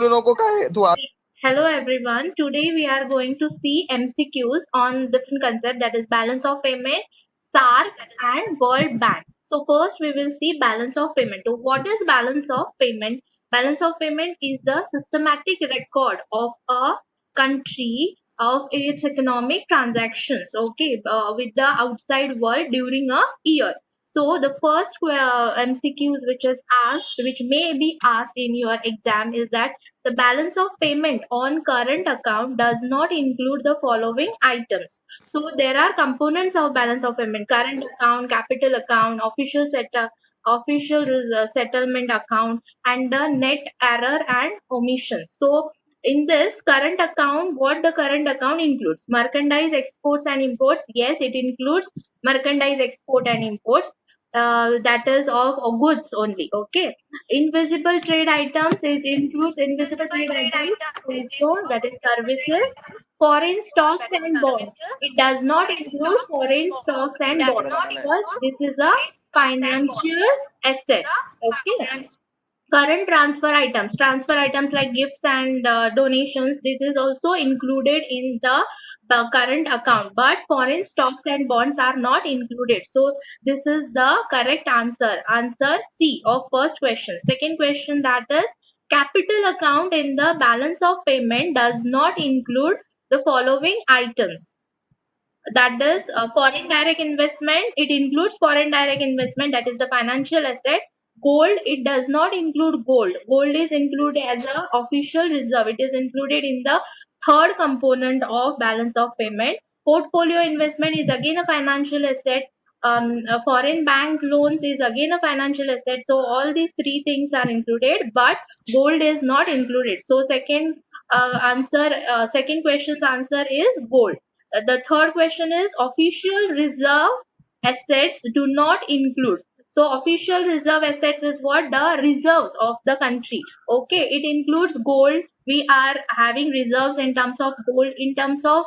लोगों को का है तू Hello everyone. Today we are going to see MCQs on different concept, that is balance of payment, SARC and World Bank. So first we will see balance of payment. So what is balance of payment? Balance of payment is the systematic record of a country of its economic transactions, okay, with the outside world during a year. So the first MCQs which may be asked in your exam is that the balance of payment on current account does not include the following items. So there are components of balance of payment: current account, capital account, settlement account, and the net error and omissions. So in this current account, what the current account includes: merchandise exports and imports. Yes, it includes merchandise export and imports. That is of goods only. Okay. Invisible trade items, it includes invisible trade items also, that is services. Foreign stocks and bonds, it does not include foreign stocks and bonds because this is a financial asset. Okay. Current transfer items like gifts and donations, this is also included in the current account, but foreign stocks and bonds are not included. So this is the correct answer C of first question. Second question, that is capital account in the balance of payment does not include the following items, that is foreign direct investment. It includes foreign direct investment, that is the financial asset. Gold, it does not include gold. Gold is included as a official reserve, it is included in the third component of balance of payment. Portfolio investment is again a financial asset. Foreign bank loans is again a financial asset. So all these three things are included, but gold is not included. So second question's answer is gold. The third question is official reserve assets do not include. So official reserve assets is what? The reserves of the country. Okay, it includes gold. We are having reserves in terms of gold. In terms of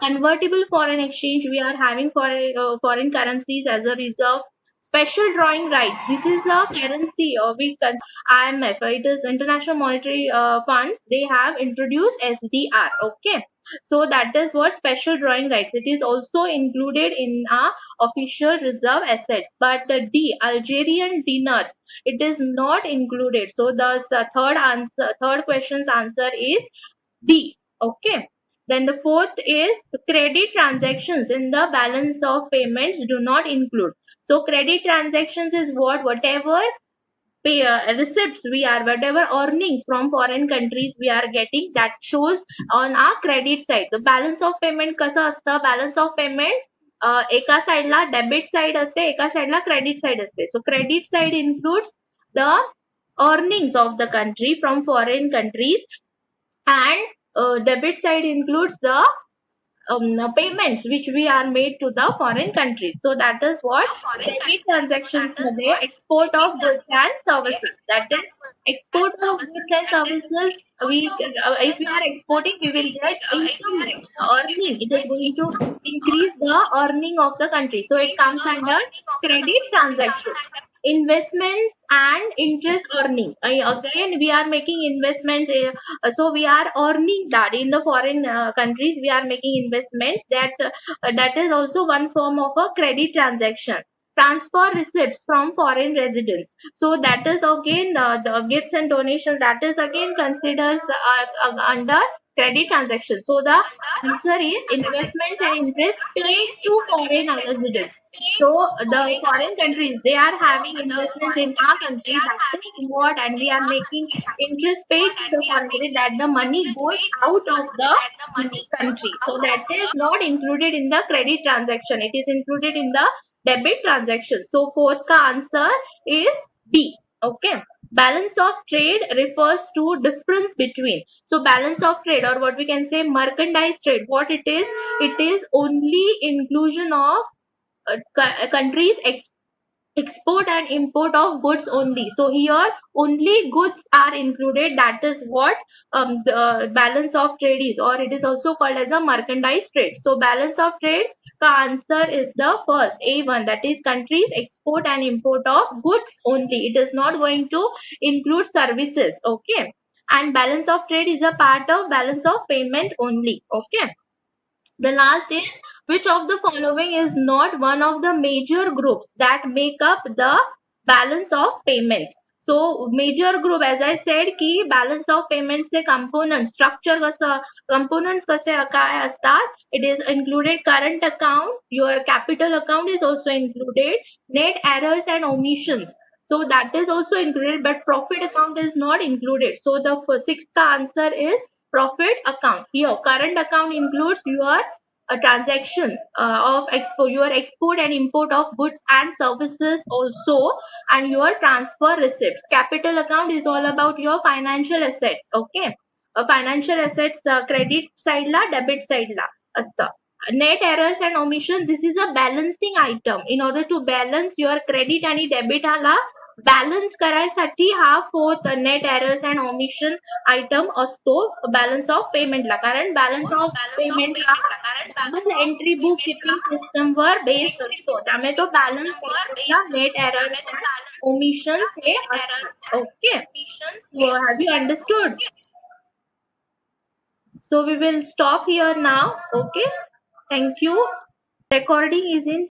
convertible foreign exchange, we are having foreign currencies as a reserve. Special drawing rights, this is a currency, or IMF, it is International Monetary Funds, they have introduced SDR. Okay, so that is what special drawing rights, it is also included in our official reserve assets. But the D, Algerian dinars, it is not included. So the third question's answer is D. Okay. Then the fourth is credit transactions in the balance of payments do not include. So credit transactions is what? Whatever receipts we are, whatever earnings from foreign countries we are getting, that shows on our credit side. The balance of payment कसं असतं? Balance of payment एका साइडला debit side असते, एका साइडला credit side असते. So credit side includes the earnings of the country from foreign countries, and debit side includes the payments which we are made to the foreign countries. So that is what credit transactions मध्ये export of goods and services. That is export of goods and services. If we are exporting, we will get income, earning. It is going to increase the earning of the country. So it comes under credit transactions. Investments and interest earning. Again, we are making investments. So we are earning that in the foreign countries. We are making investments. That is also one form of a credit transaction. Transfer receipts from foreign residents. So that is again the gifts and donations. That is again considers under credit transactions. So the answer is investments and interest paid to foreign residents. So the foreign countries, they are having investments in our country. That is what, and we are making interest paid to the foreign country, that the money goes out of the country. So that is not included in the credit transaction. It is included in the debit transaction. So fourth ka answer is D. Okay. Balance of trade refers to difference between. So balance of trade, or what we can say merchandise trade, what it is only inclusion of countries export and import of goods only. So here only goods are included. That is what the balance of trade is, or it is also called as a merchandise trade. So balance of trade ka answer is the first A1, that is countries export and import of goods only. It is not going to include services. Okay. and balance of trade is a part of balance of payment only. Okay. The last is, which of the following is not one of the major groups that make up the balance of payments? So major group, as I said, की balance of payments चे component structure कसं, components कसे काय असतात? It is included current account, your capital account is also included, net errors and omissions. So that is also included, but profit account is not included. So the sixth answer is profit account. Here, current account includes your a transaction of your export and import of goods and services also, and your transfer receipts. Capital account is all about your financial assets. Okay. Financial assets credit side la, debit side la असतं. Net errors and omission, this is a balancing item. In order to balance your credit आणि debit ला balance करायसाठी हा fourth net errors and omission item असतो balance of payment ला, कारण balance of payment हा double entry book keeping system were based असतो, त्यामुळे तो balance करण्याचा नेट एरर ओमिशन्स हे असतात. Okay, have you understood? So we will stop here now. Okay, thank you. Recording is in